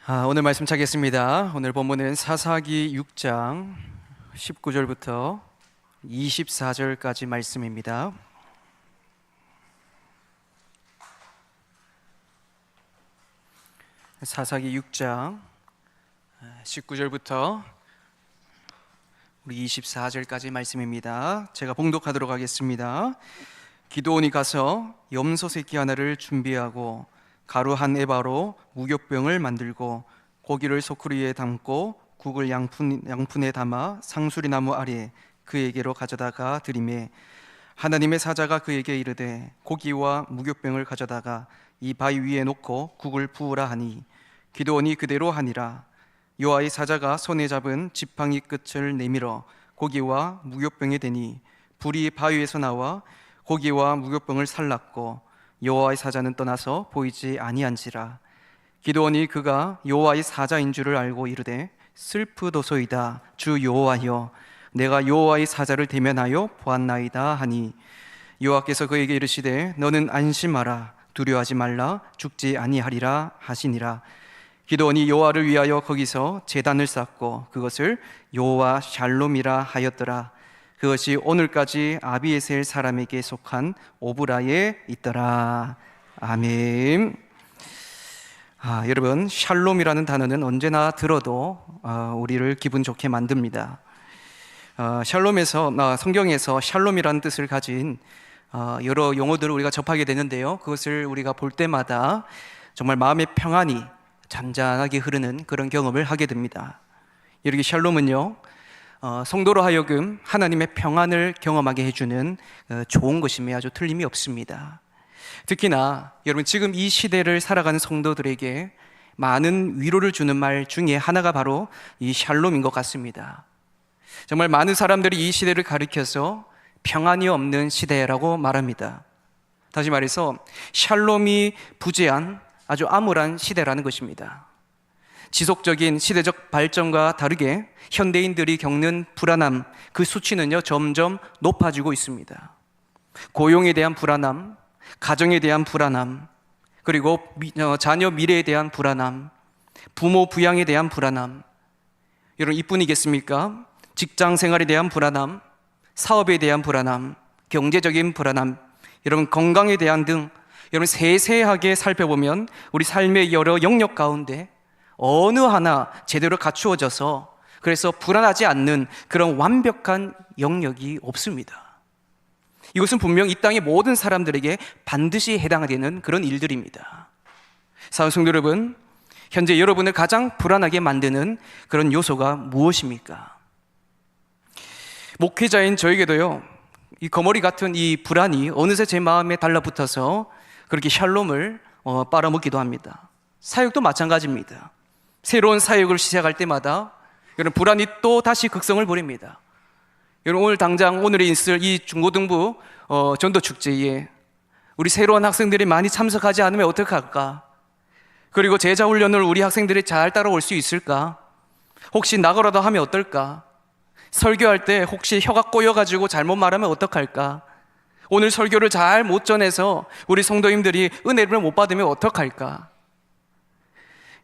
오늘 말씀 찾겠습니다. 오늘 본문은 사사기 6장 19절부터 24절까지 말씀입니다. 사사기 6장 19절부터 우리 24절까지 말씀입니다. 제가 봉독하도록 하겠습니다. 기드온이 가서 염소 새끼 하나를 준비하고 가루 한 에바로 무교병을 만들고 고기를 소쿠리에 담고 국을 양푼에 담아 상수리나무 아래 그에게로 가져다가 드리매 하나님의 사자가 그에게 이르되 고기와 무교병을 가져다가 이 바위 위에 놓고 국을 부으라 하니 기드온이 그대로 하니라. 여호와의 사자가 손에 잡은 지팡이 끝을 내밀어 고기와 무교병에 대니 불이 바위에서 나와 고기와 무교병을 살랐고 여호와의 사자는 떠나서 보이지 아니한지라. 기드온이 그가 여호와의 사자인 줄을 알고 이르되 슬프도소이다 주 여호와여 내가 여호와의 사자를 대면하여 보았나이다 하니 여호와께서 그에게 이르시되 너는 안심하라 두려워하지 말라 죽지 아니하리라 하시니라. 기드온이 여호와를 위하여 거기서 제단을 쌓고 그것을 여호와 샬롬이라 하였더라. 그것이 오늘까지 아비에셀 사람에게 속한 오브라에 있더라. 아멘. 여러분, 샬롬이라는 단어는 언제나 들어도 우리를 기분 좋게 만듭니다. 성경에서 샬롬이라는 뜻을 가진 여러 용어들을 우리가 접하게 되는데요, 그것을 우리가 볼 때마다 정말 마음의 평안이 잔잔하게 흐르는 그런 경험을 하게 됩니다. 이렇게 샬롬은요, 성도로 하여금 하나님의 평안을 경험하게 해주는 좋은 것임에 아주 틀림이 없습니다. 특히나 여러분, 지금 이 시대를 살아가는 성도들에게 많은 위로를 주는 말 중에 하나가 바로 이 샬롬인 것 같습니다. 정말 많은 사람들이 이 시대를 가리켜서 평안이 없는 시대라고 말합니다. 다시 말해서 샬롬이 부재한 아주 암울한 시대라는 것입니다. 지속적인 시대적 발전과 다르게 현대인들이 겪는 불안함, 그 수치는요 점점 높아지고 있습니다. 고용에 대한 불안함, 가정에 대한 불안함, 그리고 자녀 미래에 대한 불안함, 부모 부양에 대한 불안함, 여러분 이뿐이겠습니까? 직장 생활에 대한 불안함, 사업에 대한 불안함, 경제적인 불안함, 여러분 건강에 대한 등 여러분 세세하게 살펴보면 우리 삶의 여러 영역 가운데 어느 하나 제대로 갖추어져서 그래서 불안하지 않는 그런 완벽한 영역이 없습니다. 이것은 분명 이 땅의 모든 사람들에게 반드시 해당되는 그런 일들입니다. 사랑하는 성도 여러분, 현재 여러분을 가장 불안하게 만드는 그런 요소가 무엇입니까? 목회자인 저에게도요, 이 거머리 같은 이 불안이 어느새 제 마음에 달라붙어서 그렇게 샬롬을 빨아먹기도 합니다. 사역도 마찬가지입니다. 새로운 사역을 시작할 때마다 여러분 불안이 또 다시 극성을 부립니다. 여러분 오늘 당장 오늘에 있을 이 중고등부 전도축제에 우리 새로운 학생들이 많이 참석하지 않으면 어떡할까? 그리고 제자훈련을 우리 학생들이 잘 따라올 수 있을까? 혹시 나가라도 하면 어떨까? 설교할 때 혹시 혀가 꼬여가지고 잘못 말하면 어떡할까? 오늘 설교를 잘 못 전해서 우리 성도님들이 은혜를 못 받으면 어떡할까?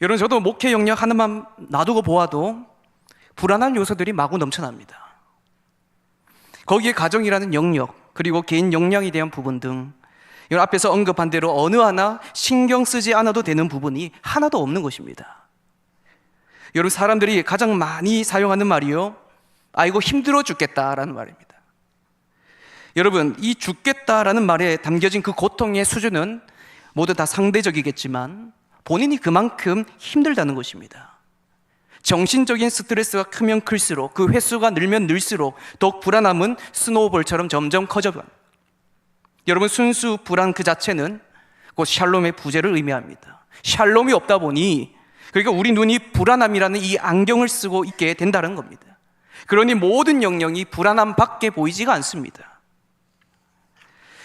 여러분 저도 목회 영역 하나만 놔두고 보아도 불안한 요소들이 마구 넘쳐납니다. 거기에 가정이라는 영역, 그리고 개인 역량에 대한 부분 등 여러분 앞에서 언급한 대로 어느 하나 신경 쓰지 않아도 되는 부분이 하나도 없는 것입니다. 여러분 사람들이 가장 많이 사용하는 말이요, 아이고 힘들어 죽겠다라는 말입니다. 여러분 이 죽겠다라는 말에 담겨진 그 고통의 수준은 모두 다 상대적이겠지만 본인이 그만큼 힘들다는 것입니다. 정신적인 스트레스가 크면 클수록, 그 횟수가 늘면 늘수록 더욱 불안함은 스노우볼처럼 점점 커져갑니다. 여러분 순수 불안 그 자체는 곧 샬롬의 부재를 의미합니다. 샬롬이 없다 보니 그러니까 우리 눈이 불안함이라는 이 안경을 쓰고 있게 된다는 겁니다. 그러니 모든 영역이 불안함 밖에 보이지가 않습니다.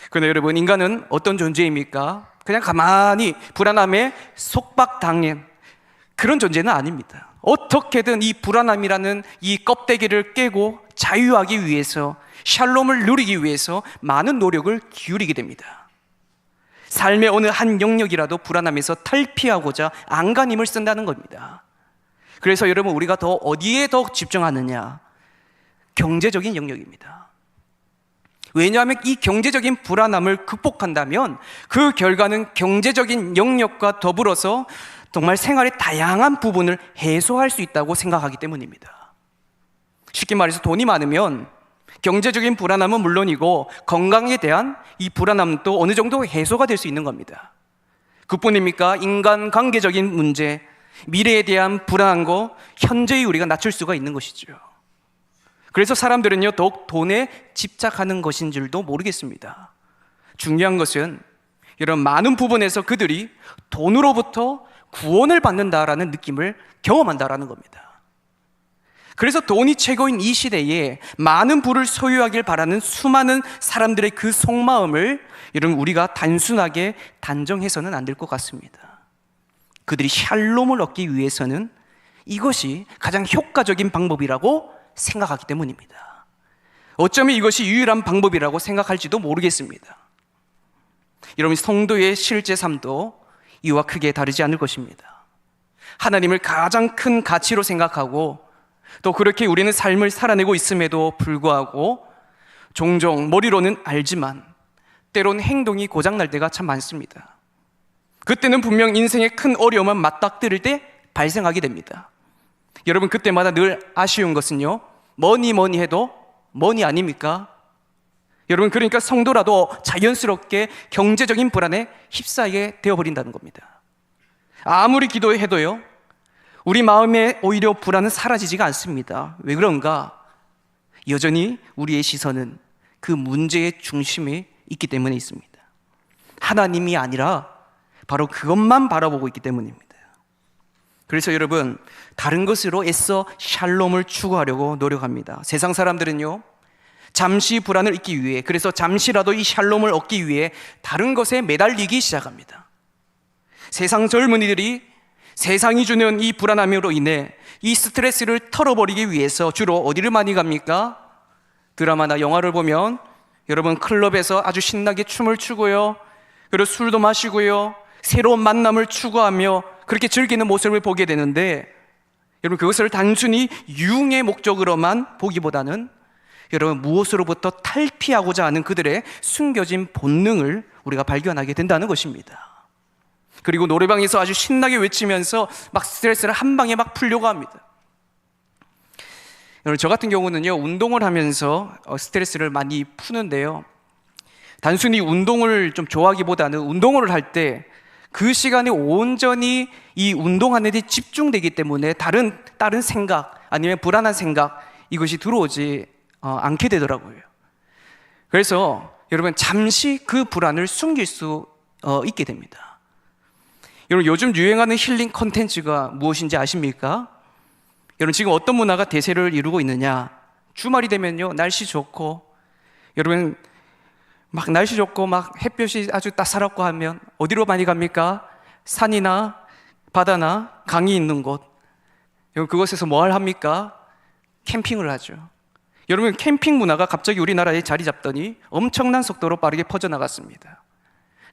그런데 여러분 인간은 어떤 존재입니까? 그냥 가만히 불안함에 속박당한 그런 존재는 아닙니다. 어떻게든 이 불안함이라는 이 껍데기를 깨고 자유하기 위해서, 샬롬을 누리기 위해서 많은 노력을 기울이게 됩니다. 삶의 어느 한 영역이라도 불안함에서 탈피하고자 안간힘을 쓴다는 겁니다. 그래서 여러분, 우리가 어디에 더 집중하느냐? 경제적인 영역입니다. 왜냐하면 이 경제적인 불안함을 극복한다면 그 결과는 경제적인 영역과 더불어서 정말 생활의 다양한 부분을 해소할 수 있다고 생각하기 때문입니다. 쉽게 말해서 돈이 많으면 경제적인 불안함은 물론이고 건강에 대한 이 불안함도 어느 정도 해소가 될 수 있는 겁니다. 그뿐입니까? 인간관계적인 문제, 미래에 대한 불안한 현재의 우리가 낮출 수가 있는 것이죠. 그래서 사람들은요, 더욱 돈에 집착하는 것인 줄도 모르겠습니다. 중요한 것은 이런 많은 부분에서 그들이 돈으로부터 구원을 받는다라는 느낌을 경험한다라는 겁니다. 그래서 돈이 최고인 이 시대에 많은 부를 소유하길 바라는 수많은 사람들의 그 속마음을 여러분, 우리가 단순하게 단정해서는 안 될 것 같습니다. 그들이 샬롬을 얻기 위해서는 이것이 가장 효과적인 방법이라고 생각하기 때문입니다. 어쩌면 이것이 유일한 방법이라고 생각할지도 모르겠습니다. 여러분, 성도의 실제 삶도 이와 크게 다르지 않을 것입니다. 하나님을 가장 큰 가치로 생각하고 또 그렇게 우리는 삶을 살아내고 있음에도 불구하고 종종 머리로는 알지만 때론 행동이 고장날 때가 참 많습니다. 그때는 분명 인생의 큰 어려움을 맞닥뜨릴 때 발생하게 됩니다. 여러분, 그때마다 늘 아쉬운 것은요, 뭐니 해도 뭐니 아닙니까? 여러분, 그러니까 성도라도 자연스럽게 경제적인 불안에 휩싸이게 되어버린다는 겁니다. 아무리 기도해도요, 우리 마음에 오히려 불안은 사라지지가 않습니다. 왜 그런가? 여전히 우리의 시선은 그 문제의 중심에 있기 때문에 있습니다. 하나님이 아니라 바로 그것만 바라보고 있기 때문입니다. 그래서 여러분, 다른 것으로 애써 샬롬을 추구하려고 노력합니다. 세상 사람들은요, 잠시 불안을 잊기 위해, 그래서 잠시라도 이 샬롬을 얻기 위해 다른 것에 매달리기 시작합니다. 세상 젊은이들이 세상이 주는 이 불안함으로 인해 이 스트레스를 털어버리기 위해서 주로 어디를 많이 갑니까? 드라마나 영화를 보면 여러분, 클럽에서 아주 신나게 춤을 추고요, 그리고 술도 마시고요, 새로운 만남을 추구하며 그렇게 즐기는 모습을 보게 되는데, 여러분, 그것을 단순히 유흥의 목적으로만 보기보다는 여러분, 무엇으로부터 탈피하고자 하는 그들의 숨겨진 본능을 우리가 발견하게 된다는 것입니다. 그리고 노래방에서 아주 신나게 외치면서 막 스트레스를 한 방에 막 풀려고 합니다. 여러분, 저 같은 경우는요, 운동을 하면서 스트레스를 많이 푸는데요, 단순히 운동을 좀 좋아하기보다는 운동을 할 때 그 시간에 온전히 이 운동하는 데 집중되기 때문에 다른 생각 아니면 불안한 생각, 이것이 들어오지 않게 되더라고요. 그래서 여러분, 잠시 그 불안을 숨길 수 있게 됩니다. 여러분, 요즘 유행하는 힐링 콘텐츠가 무엇인지 아십니까? 여러분, 지금 어떤 문화가 대세를 이루고 있느냐? 주말이 되면요, 날씨 좋고, 여러분, 막 날씨 좋고 막 햇볕이 아주 따사롭고 하면 어디로 많이 갑니까? 산이나 바다나 강이 있는 곳. 여러분, 그곳에서 뭘 합니까? 캠핑을 하죠. 여러분, 캠핑 문화가 갑자기 우리나라에 자리 잡더니 엄청난 속도로 빠르게 퍼져나갔습니다.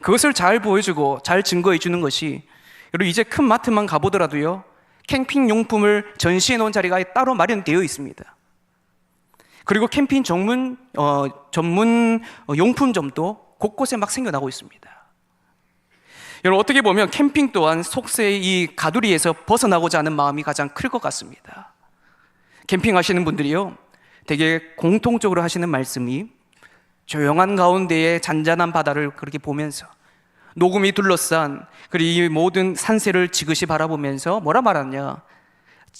그것을 잘 보여주고 잘 증거해 주는 것이, 여러분, 이제 큰 마트만 가보더라도요, 캠핑 용품을 전시해 놓은 자리가 따로 마련되어 있습니다. 그리고 캠핑 전문 용품점도 곳곳에 막 생겨나고 있습니다. 여러분, 어떻게 보면 캠핑 또한 속세의 이 가두리에서 벗어나고자 하는 마음이 가장 클 것 같습니다. 캠핑하시는 분들이요, 되게 공통적으로 하시는 말씀이 조용한 가운데에 잔잔한 바다를 그렇게 보면서 녹음이 둘러싼 그리고 이 모든 산세를 지그시 바라보면서 뭐라 말하냐?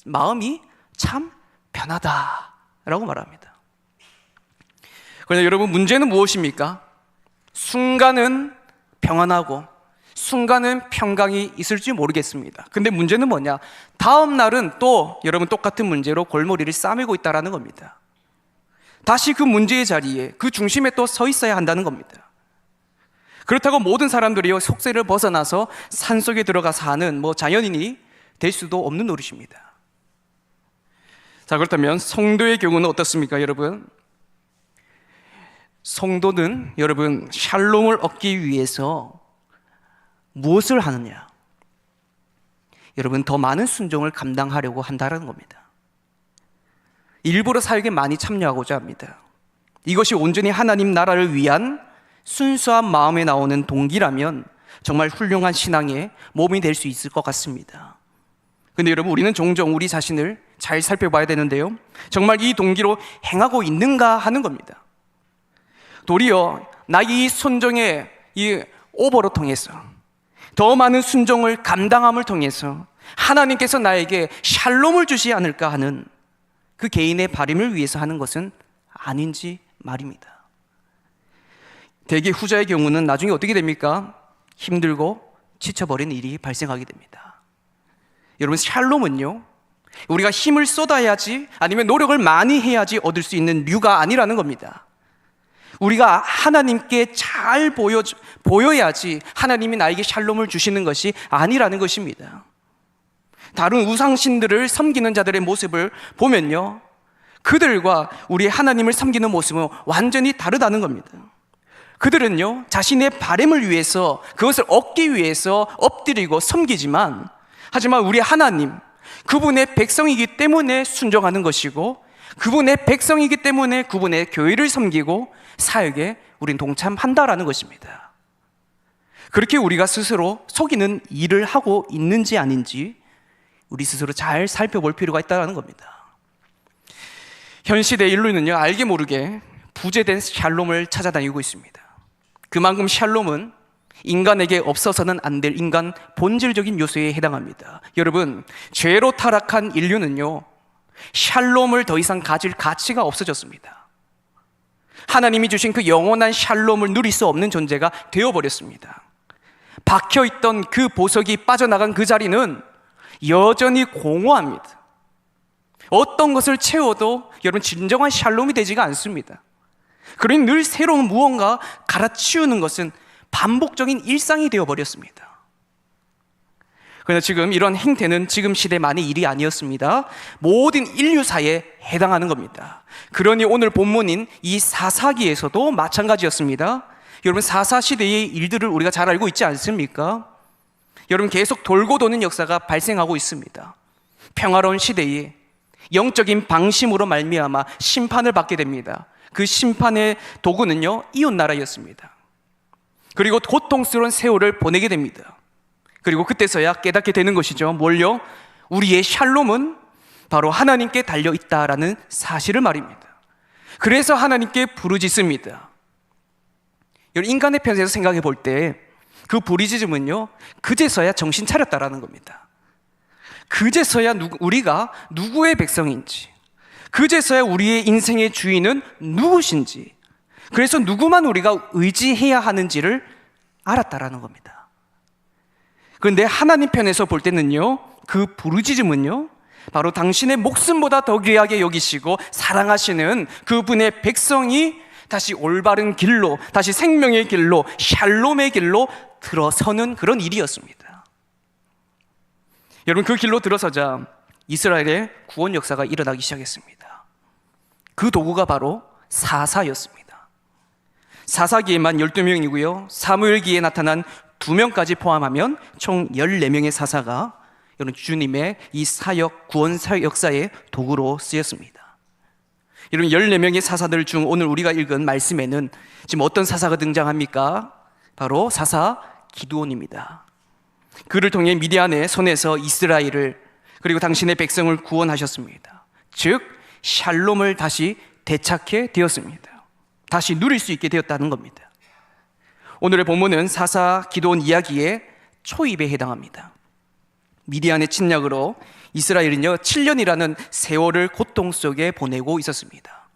마음이 참 편하다라고 말합니다. 그런데 여러분, 문제는 무엇입니까? 순간은 평안하고 순간은 평강이 있을지 모르겠습니다. 근데 문제는 뭐냐? 다음 날은 또 여러분 똑같은 문제로 골머리를 싸매고 있다는 겁니다. 다시 그 문제의 자리에, 그 중심에 또 서 있어야 한다는 겁니다. 그렇다고 모든 사람들이 속세를 벗어나서 산속에 들어가 사는 자연인이 될 수도 없는 노릇입니다. 자, 그렇다면 성도의 경우는 어떻습니까, 여러분? 성도는 여러분 샬롬을 얻기 위해서 무엇을 하느냐? 여러분, 더 많은 순종을 감당하려고 한다는 겁니다. 일부러 사역에 많이 참여하고자 합니다. 이것이 온전히 하나님 나라를 위한 순수한 마음에 나오는 동기라면 정말 훌륭한 신앙의 몸이 될 수 있을 것 같습니다. 근데 여러분, 우리는 종종 우리 자신을 잘 살펴봐야 되는데요, 정말 이 동기로 행하고 있는가 하는 겁니다. 도리어 나의 이 순종의 이 오버로 통해서, 더 많은 순종을 감당함을 통해서 하나님께서 나에게 샬롬을 주지 않을까 하는 그 개인의 바람을 위해서 하는 것은 아닌지 말입니다. 대개 후자의 경우는 나중에 어떻게 됩니까? 힘들고 지쳐버린 일이 발생하게 됩니다. 여러분, 샬롬은요, 우리가 힘을 쏟아야지, 아니면 노력을 많이 해야지 얻을 수 있는 류가 아니라는 겁니다. 우리가 하나님께 잘 보여야지 하나님이 나에게 샬롬을 주시는 것이 아니라는 것입니다. 다른 우상신들을 섬기는 자들의 모습을 보면요, 그들과 우리 하나님을 섬기는 모습은 완전히 다르다는 겁니다. 그들은요, 자신의 바람을 위해서, 그것을 얻기 위해서 엎드리고 섬기지만, 하지만 우리 하나님, 그분의 백성이기 때문에 순종하는 것이고, 그분의 백성이기 때문에 그분의 교회를 섬기고 사역에 우린 동참한다라는 것입니다. 그렇게 우리가 스스로 속이는 일을 하고 있는지 아닌지 우리 스스로 잘 살펴볼 필요가 있다는 겁니다. 현 시대 인류는요, 알게 모르게 부재된 샬롬을 찾아다니고 있습니다. 그만큼 샬롬은 인간에게 없어서는 안 될 인간 본질적인 요소에 해당합니다. 여러분, 죄로 타락한 인류는요, 샬롬을 더 이상 가질 가치가 없어졌습니다. 하나님이 주신 그 영원한 샬롬을 누릴 수 없는 존재가 되어버렸습니다. 박혀있던 그 보석이 빠져나간 그 자리는 여전히 공허합니다. 어떤 것을 채워도 여러분, 진정한 샬롬이 되지가 않습니다. 그러니 늘 새로운 무언가 갈아치우는 것은 반복적인 일상이 되어버렸습니다. 그러나 지금 이런 행태는 지금 시대만의 일이 아니었습니다. 모든 인류사에 해당하는 겁니다. 그러니 오늘 본문인 이 사사기에서도 마찬가지였습니다. 여러분, 사사시대의 일들을 우리가 잘 알고 있지 않습니까? 여러분, 계속 돌고 도는 역사가 발생하고 있습니다. 평화로운 시대에 영적인 방심으로 말미암아 심판을 받게 됩니다. 그 심판의 도구는요, 이웃나라였습니다. 그리고 고통스러운 세월을 보내게 됩니다. 그리고 그때서야 깨닫게 되는 것이죠. 뭘요? 우리의 샬롬은 바로 하나님께 달려있다라는 사실을 말입니다. 그래서 하나님께 부르짖습니다. 인간의 편에서 생각해 볼 때 그 부르짖음은요, 그제서야 정신 차렸다라는 겁니다. 그제서야 우리가 누구의 백성인지, 그제서야 우리의 인생의 주인은 누구신지, 그래서 누구만 우리가 의지해야 하는지를 알았다라는 겁니다. 그런데 하나님 편에서 볼 때는요, 그 부르짖음은요, 바로 당신의 목숨보다 더 귀하게 여기시고 사랑하시는 그분의 백성이 다시 올바른 길로, 다시 생명의 길로, 샬롬의 길로 들어서는 그런 일이었습니다. 여러분, 그 길로 들어서자 이스라엘의 구원 역사가 일어나기 시작했습니다. 그 도구가 바로 사사였습니다. 사사기에만 12명이고요 사무엘기에 나타난 2명까지 포함하면 총 14명의 사사가 여러분, 주님의 이 사역, 구원 사역 역사의 도구로 쓰였습니다. 여러분, 14명의 사사들 중 오늘 우리가 읽은 말씀에는 지금 어떤 사사가 등장합니까? 바로 사사 기드온입니다. 그를 통해 미디안의 손에서 이스라엘을, 그리고 당신의 백성을 구원하셨습니다. 즉 샬롬을 다시 되찾게 되었습니다. 다시 누릴 수 있게 되었다는 겁니다. 오늘의 본문은 사사 기드온 이야기의 초입에 해당합니다. 미디안의 침략으로 이스라엘은요 7년이라는 세월을 고통 속에 보내고 있었습니다.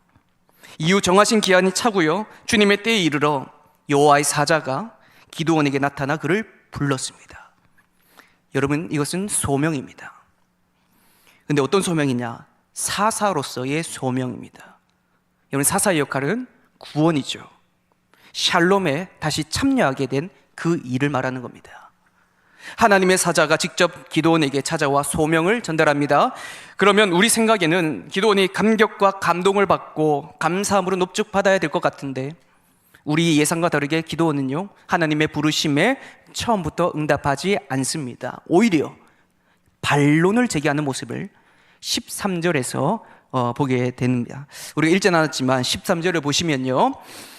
이후 정하신 기한이 차고요 주님의 때에 이르러 여호와의 사자가 기드온에게 나타나 그를 불렀습니다. 여러분, 이것은 소명입니다. 근데 어떤 소명이냐? 사사로서의 소명입니다. 여러분, 사사의 역할은 구원이죠. 샬롬에 다시 참여하게 된 그 일을 말하는 겁니다. 하나님의 사자가 직접 기드온에게 찾아와 소명을 전달합니다. 그러면 우리 생각에는 기드온이 감격과 감동을 받고 감사함으로 높죽받아야 될 것 같은데 우리 예상과 다르게 기도원은요, 하나님의 부르심에 처음부터 응답하지 않습니다. 오히려 반론을 제기하는 모습을 13절에서 보게 됩니다. 우리가 읽지 않았지만 13절을 보시면요,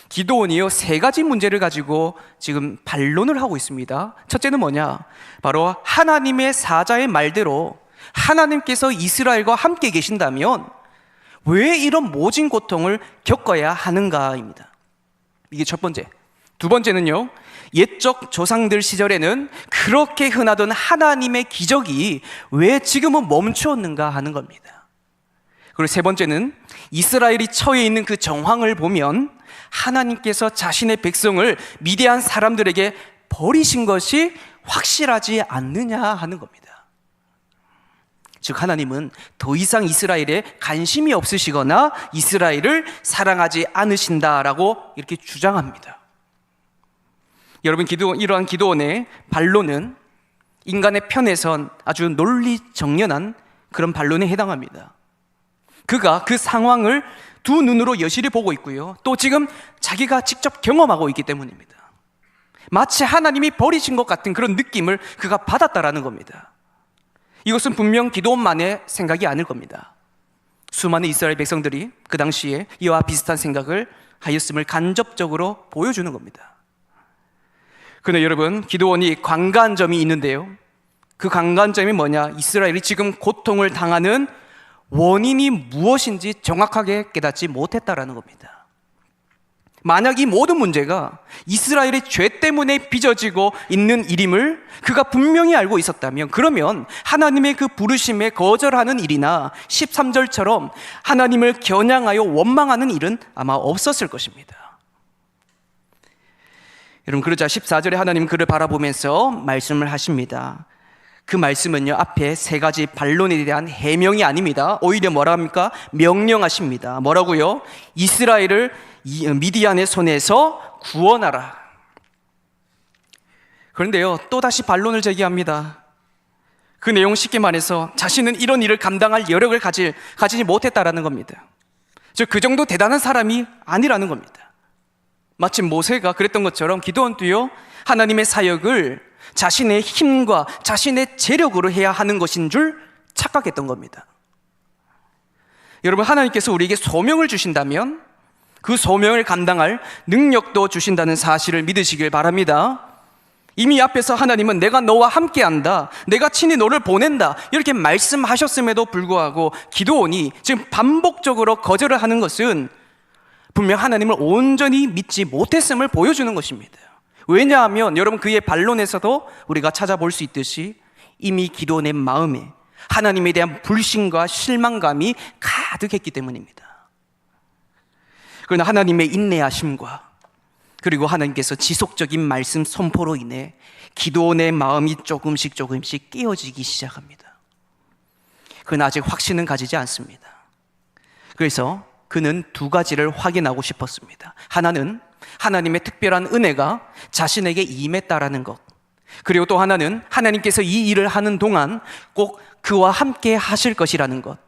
기도원이요 3가지 문제를 가지고 지금 반론을 하고 있습니다. 첫째는 뭐냐? 바로 하나님의 사자의 말대로 하나님께서 이스라엘과 함께 계신다면 왜 이런 모진 고통을 겪어야 하는가입니다. 이게 첫 번째. 두 번째는요, 옛적 조상들 시절에는 그렇게 흔하던 하나님의 기적이 왜 지금은 멈추었는가 하는 겁니다. 그리고 세 번째는 이스라엘이 처해 있는 그 정황을 보면 하나님께서 자신의 백성을 미디안 사람들에게 버리신 것이 확실하지 않느냐 하는 겁니다. 즉 하나님은 더 이상 이스라엘에 관심이 없으시거나 이스라엘을 사랑하지 않으신다라고 이렇게 주장합니다. 여러분, 이러한 기도원의 반론은 인간의 편에선 아주 논리정연한 그런 반론에 해당합니다. 그가 그 상황을 두 눈으로 여실히 보고 있고요, 또 지금 자기가 직접 경험하고 있기 때문입니다. 마치 하나님이 버리신 것 같은 그런 느낌을 그가 받았다라는 겁니다. 이것은 분명 기도원만의 생각이 아닐 겁니다. 수많은 이스라엘 백성들이 그 당시에 이와 비슷한 생각을 하였음을 간접적으로 보여주는 겁니다. 그런데 여러분, 기도원이 관과한 점이 있는데요, 그 관과한 점이 뭐냐? 이스라엘이 지금 고통을 당하는 원인이 무엇인지 정확하게 깨닫지 못했다라는 겁니다. 만약 이 모든 문제가 이스라엘의 죄 때문에 빚어지고 있는 일임을 그가 분명히 알고 있었다면, 그러면 하나님의 그 부르심에 거절하는 일이나 13절처럼 하나님을 겨냥하여 원망하는 일은 아마 없었을 것입니다. 여러분, 그러자 14절에 하나님 그를 바라보면서 말씀을 하십니다. 그 말씀은요, 앞에 3가지 반론에 대한 해명이 아닙니다. 오히려 뭐라 합니까? 명령하십니다. 뭐라고요? 이스라엘을 미디안의 손에서 구원하라. 그런데요, 또다시 반론을 제기합니다. 그 내용 쉽게 말해서 자신은 이런 일을 감당할 여력을 가지지 못했다라는 겁니다. 즉, 그 정도 대단한 사람이 아니라는 겁니다. 마치 모세가 그랬던 것처럼 기도원도요, 하나님의 사역을 자신의 힘과 자신의 재력으로 해야 하는 것인 줄 착각했던 겁니다. 여러분, 하나님께서 우리에게 소명을 주신다면 그 소명을 감당할 능력도 주신다는 사실을 믿으시길 바랍니다. 이미 앞에서 하나님은 내가 너와 함께한다, 내가 친히 너를 보낸다, 이렇게 말씀하셨음에도 불구하고 기도원이 지금 반복적으로 거절을 하는 것은 분명 하나님을 온전히 믿지 못했음을 보여주는 것입니다. 왜냐하면 여러분, 그의 반론에서도 우리가 찾아볼 수 있듯이 이미 기도원의 마음에 하나님에 대한 불신과 실망감이 가득했기 때문입니다. 그러나 하나님의 인내하심과 그리고 하나님께서 지속적인 말씀 선포로 인해 기도원의 마음이 조금씩 깨어지기 시작합니다. 그러나 아직 확신은 가지지 않습니다. 그래서 그는 2가지를 확인하고 싶었습니다. 하나는 하나님의 특별한 은혜가 자신에게 임했다라는 것, 그리고 또 하나는 하나님께서 이 일을 하는 동안 꼭 그와 함께 하실 것이라는 것.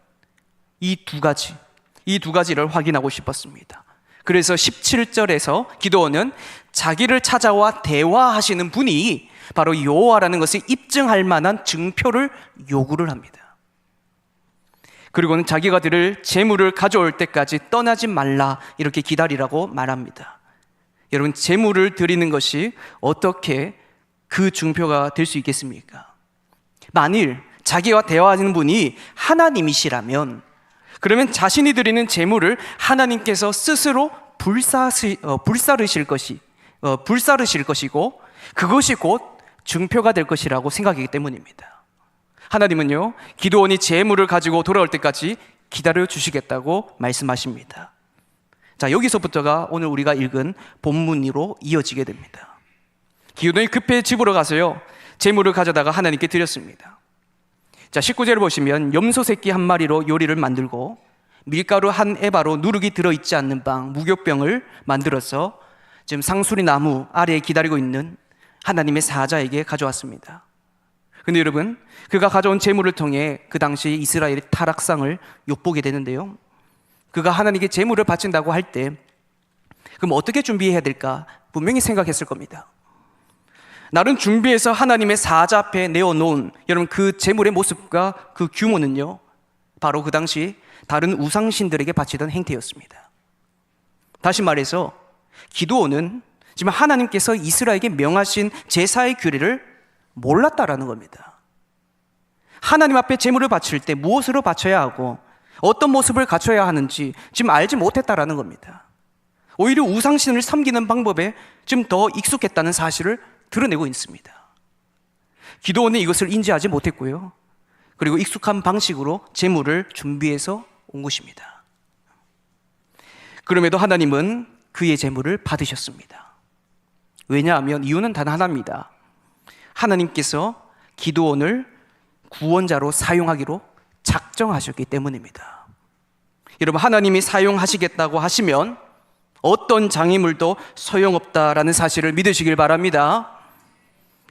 이 두 가지를 확인하고 싶었습니다. 그래서 17절에서 기도원은 자기를 찾아와 대화하시는 분이 바로 여호와라는 것을 입증할 만한 증표를 요구를 합니다. 그리고는 자기가 드릴 재물을 가져올 때까지 떠나지 말라, 이렇게 기다리라고 말합니다. 여러분, 재물을 드리는 것이 어떻게 그 증표가 될 수 있겠습니까? 만일 자기와 대화하는 분이 하나님이시라면 그러면 자신이 드리는 재물을 하나님께서 스스로 불사르실 것이고 그것이 곧 증표가 될 것이라고 생각하기 때문입니다. 하나님은요, 기도원이 재물을 가지고 돌아올 때까지 기다려 주시겠다고 말씀하십니다. 자, 여기서부터가 오늘 우리가 읽은 본문으로 이어지게 됩니다. 기도원이 급히 집으로 가서요, 재물을 가져다가 하나님께 드렸습니다. 자, 19절을 보시면 염소 새끼 1마리로 요리를 만들고 밀가루 1에바로 누룩이 들어있지 않는 빵, 무교병을 만들어서 지금 상수리 나무 아래에 기다리고 있는 하나님의 사자에게 가져왔습니다. 근데 여러분, 그가 가져온 재물을 통해 그 당시 이스라엘의 타락상을 엿보게 되는데요, 그가 하나님께 재물을 바친다고 할 때 그럼 어떻게 준비해야 될까? 분명히 생각했을 겁니다. 나름 준비해서 하나님의 사자 앞에 내어놓은 여러분 그 제물의 모습과 그 규모는요, 바로 그 당시 다른 우상신들에게 바치던 행태였습니다. 다시 말해서 기드온은 지금 하나님께서 이스라엘에게 명하신 제사의 규례를 몰랐다라는 겁니다. 하나님 앞에 제물을 바칠 때 무엇으로 바쳐야 하고 어떤 모습을 갖춰야 하는지 지금 알지 못했다라는 겁니다. 오히려 우상신을 섬기는 방법에 좀 더 익숙했다는 사실을 드러내고 있습니다. 기드온은 이것을 인지하지 못했고요, 그리고 익숙한 방식으로 제물을 준비해서 온 것입니다. 그럼에도 하나님은 그의 제물을 받으셨습니다. 왜냐하면 이유는 단 하나입니다. 하나님께서 기드온을 구원자로 사용하기로 작정하셨기 때문입니다. 여러분, 하나님이 사용하시겠다고 하시면 어떤 장애물도 소용없다라는 사실을 믿으시길 바랍니다.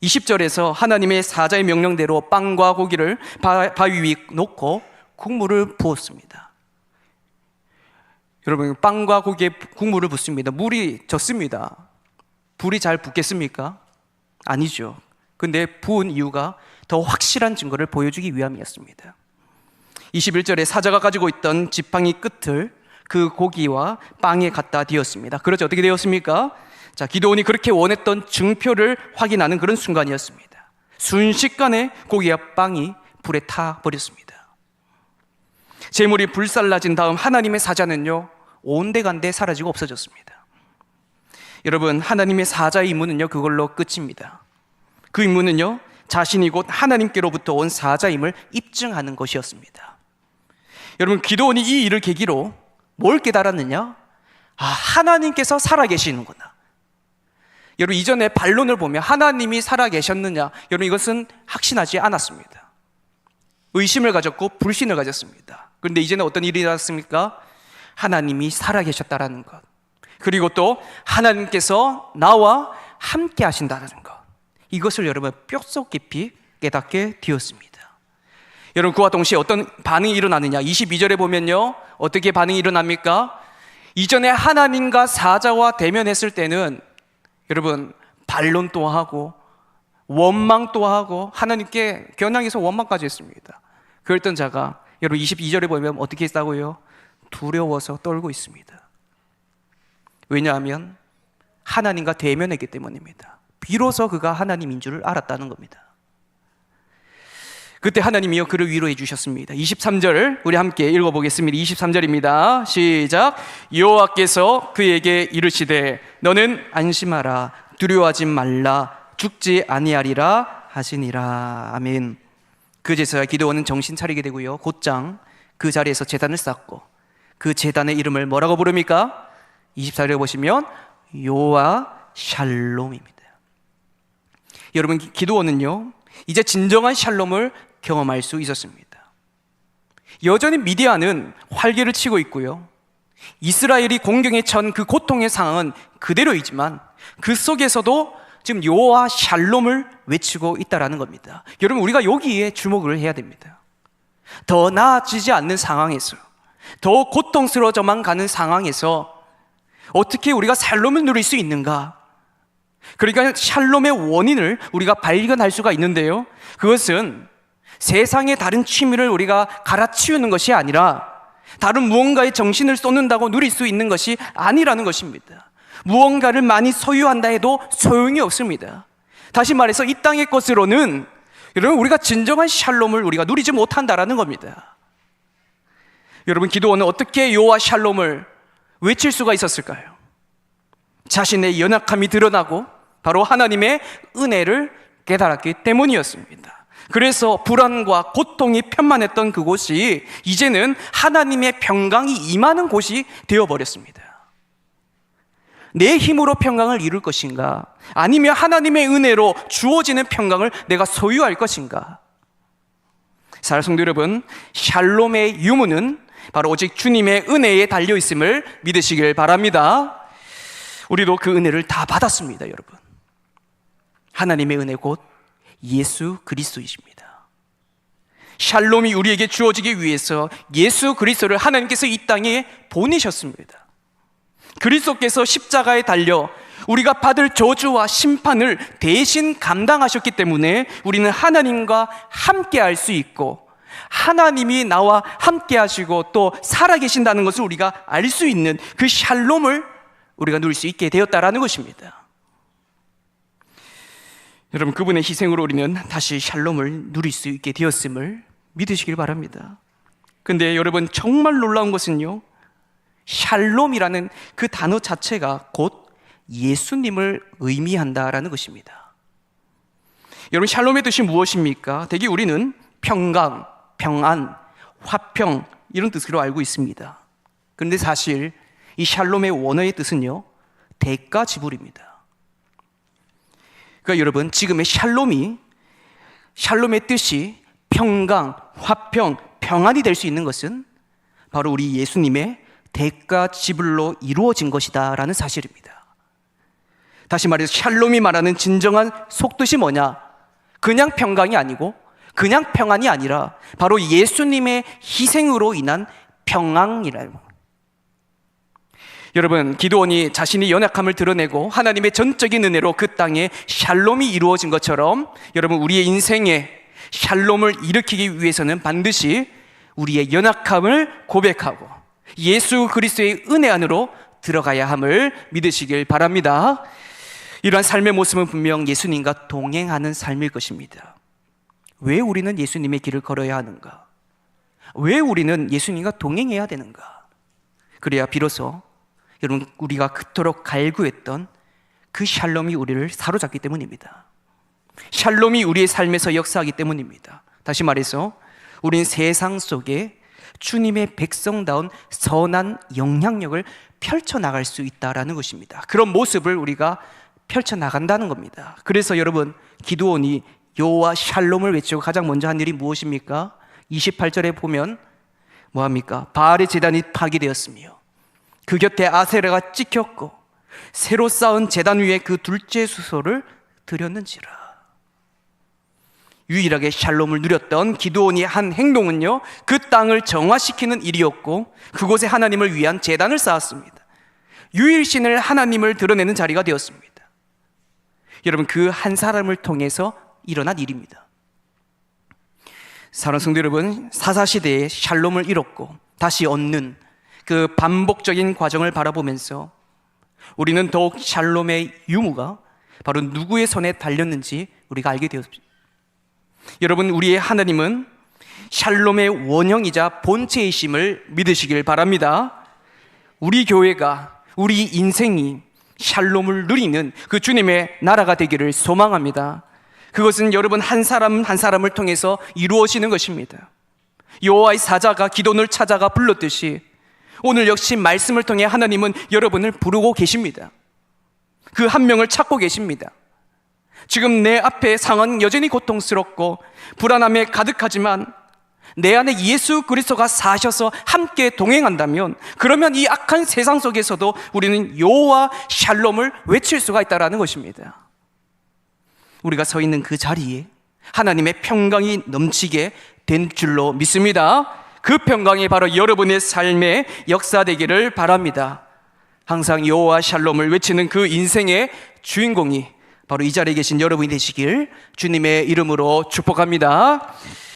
20절에서 하나님의 사자의 명령대로 빵과 고기를 바위 위에 놓고 국물을 부었습니다. 여러분, 빵과 고기에 국물을 붓습니다. 물이 젖습니다. 불이 잘 붙겠습니까? 아니죠. 근데 부은 이유가 더 확실한 증거를 보여주기 위함이었습니다. 21절에 사자가 가지고 있던 지팡이 끝을 그 고기와 빵에 갖다 대었습니다. 그렇죠. 어떻게 되었습니까? 자, 기드온이 그렇게 원했던 증표를 확인하는 그런 순간이었습니다. 순식간에 고기와 빵이 불에 타 버렸습니다. 제물이 불살라진 다음 하나님의 사자는요, 온데간데 사라지고 없어졌습니다. 여러분, 하나님의 사자의 임무는요, 그걸로 끝입니다. 그 임무는요, 자신이 곧 하나님께로부터 온 사자임을 입증하는 것이었습니다. 여러분, 기드온이 이 일을 계기로 뭘 깨달았느냐? 하나님께서 살아계시는구나. 여러분, 이전에 반론을 보면 하나님이 살아계셨느냐, 여러분, 이것은 확신하지 않았습니다. 의심을 가졌고 불신을 가졌습니다. 그런데 이제는 어떤 일이 일어났습니까? 하나님이 살아계셨다라는 것, 그리고 또 하나님께서 나와 함께 하신다는 것, 이것을 여러분 뼛속 깊이 깨닫게 되었습니다. 여러분, 그와 동시에 어떤 반응이 일어나느냐? 22절에 보면요, 어떻게 반응이 일어납니까? 이전에 하나님과 사자와 대면했을 때는 여러분 반론도 하고 원망도 하고 하나님께 겨냥해서 원망까지 했습니다. 그랬던 자가 여러분 22절에 보면 어떻게 했다고요? 두려워서 떨고 있습니다. 왜냐하면 하나님과 대면했기 때문입니다. 비로소 그가 하나님인 줄을 알았다는 겁니다. 그때 하나님이요 그를 위로해 주셨습니다. 23절 우리 함께 읽어보겠습니다. 23절입니다. 시작. 여호와께서 그에게 이르시되 너는 안심하라, 두려워하지 말라, 죽지 아니하리라 하시니라. 아멘. 그제서야 기드온은 정신 차리게 되고요, 곧장 그 자리에서 제단을 쌓고 그 제단의 이름을 뭐라고 부릅니까? 24절에 보시면 여호와 샬롬입니다. 여러분, 기드온은요 이제 진정한 샬롬을 경험할 수 있었습니다. 여전히 미디안은 활개를 치고 있고요, 이스라엘이 공경에 처한 그 고통의 상황은 그대로이지만 그 속에서도 지금 여호와 샬롬을 외치고 있다라는 겁니다. 여러분, 우리가 여기에 주목을 해야 됩니다. 더 나아지지 않는 상황에서, 더 고통스러워져만 가는 상황에서 어떻게 우리가 샬롬을 누릴 수 있는가? 그러니까 샬롬의 원인을 우리가 발견할 수가 있는데요, 그것은 세상의 다른 취미를 우리가 갈아치우는 것이 아니라 다른 무언가에 정신을 쏟는다고 누릴 수 있는 것이 아니라는 것입니다. 무언가를 많이 소유한다 해도 소용이 없습니다. 다시 말해서 이 땅의 것으로는 여러분 우리가 진정한 샬롬을 우리가 누리지 못한다라는 겁니다. 여러분, 기드온은 어떻게 여호와 샬롬을 외칠 수가 있었을까요? 자신의 연약함이 드러나고 바로 하나님의 은혜를 깨달았기 때문이었습니다. 그래서 불안과 고통이 편만했던 그곳이 이제는 하나님의 평강이 임하는 곳이 되어버렸습니다. 내 힘으로 평강을 이룰 것인가, 아니면 하나님의 은혜로 주어지는 평강을 내가 소유할 것인가? 사랑하는 성도 여러분, 샬롬의 유무는 바로 오직 주님의 은혜에 달려있음을 믿으시길 바랍니다. 우리도 그 은혜를 다 받았습니다. 여러분, 하나님의 은혜 곧 예수 그리스도이십니다. 샬롬이 우리에게 주어지기 위해서 예수 그리스도를 하나님께서 이 땅에 보내셨습니다. 그리스도께서 십자가에 달려 우리가 받을 저주와 심판을 대신 감당하셨기 때문에 우리는 하나님과 함께 할 수 있고, 하나님이 나와 함께 하시고 또 살아계신다는 것을 우리가 알 수 있는 그 샬롬을 우리가 누릴 수 있게 되었다라는 것입니다. 여러분, 그분의 희생으로 우리는 다시 샬롬을 누릴 수 있게 되었음을 믿으시길 바랍니다. 근데 여러분, 정말 놀라운 것은요, 샬롬이라는 그 단어 자체가 곧 예수님을 의미한다라는 것입니다. 여러분, 샬롬의 뜻이 무엇입니까? 대개 우리는 평강, 평안, 화평 이런 뜻으로 알고 있습니다. 그런데 사실 이 샬롬의 원어의 뜻은요, 대가 지불입니다. 그러니까 여러분, 지금의 샬롬의 뜻이 평강, 화평, 평안이 될 수 있는 것은 바로 우리 예수님의 대가 지불로 이루어진 것이다 라는 사실입니다. 다시 말해서 샬롬이 말하는 진정한 속뜻이 뭐냐? 그냥 평강이 아니고 그냥 평안이 아니라 바로 예수님의 희생으로 인한 평안이라요. 여러분, 기드온이 자신의 연약함을 드러내고 하나님의 전적인 은혜로 그 땅에 샬롬이 이루어진 것처럼, 여러분, 우리의 인생에 샬롬을 일으키기 위해서는 반드시 우리의 연약함을 고백하고 예수 그리스도의 은혜 안으로 들어가야 함을 믿으시길 바랍니다. 이러한 삶의 모습은 분명 예수님과 동행하는 삶일 것입니다. 왜 우리는 예수님의 길을 걸어야 하는가? 왜 우리는 예수님과 동행해야 되는가? 그래야 비로소 여러분, 우리가 그토록 갈구했던 그 샬롬이 우리를 사로잡기 때문입니다. 샬롬이 우리의 삶에서 역사하기 때문입니다. 다시 말해서 우린 세상 속에 주님의 백성다운 선한 영향력을 펼쳐나갈 수 있다는 것입니다. 그런 모습을 우리가 펼쳐나간다는 겁니다. 그래서 여러분, 기드온이 여호와 샬롬을 외치고 가장 먼저 한 일이 무엇입니까? 28절에 보면 뭐합니까? 바알의 제단이 파괴되었으며 그 곁에 아세라가 찍혔고 새로 쌓은 제단 위에 그 둘째 수소를 드렸는지라. 유일하게 샬롬을 누렸던 기드온이 한 행동은요, 그 땅을 정화시키는 일이었고 그곳에 하나님을 위한 제단을 쌓았습니다. 유일신을 하나님을 드러내는 자리가 되었습니다. 여러분, 그 한 사람을 통해서 일어난 일입니다. 사랑하는 성도 여러분, 사사시대에 샬롬을 잃었고 다시 얻는 그 반복적인 과정을 바라보면서 우리는 더욱 샬롬의 유무가 바로 누구의 손에 달렸는지 우리가 알게 되었습니다. 여러분, 우리의 하나님은 샬롬의 원형이자 본체이심을 믿으시길 바랍니다. 우리 교회가, 우리 인생이 샬롬을 누리는 그 주님의 나라가 되기를 소망합니다. 그것은 여러분 한 사람 한 사람을 통해서 이루어지는 것입니다. 여호와의 사자가 기드온을 찾아가 불렀듯이 오늘 역시 말씀을 통해 하나님은 여러분을 부르고 계십니다. 그 한 명을 찾고 계십니다. 지금 내 앞에 상황은 여전히 고통스럽고 불안함에 가득하지만 내 안에 예수 그리스도가 사셔서 함께 동행한다면, 그러면 이 악한 세상 속에서도 우리는 여호와 샬롬을 외칠 수가 있다는 것입니다. 우리가 서 있는 그 자리에 하나님의 평강이 넘치게 된 줄로 믿습니다. 그 평강이 바로 여러분의 삶의 역사되기를 바랍니다. 항상 여호와 샬롬을 외치는 그 인생의 주인공이 바로 이 자리에 계신 여러분이 되시길 주님의 이름으로 축복합니다.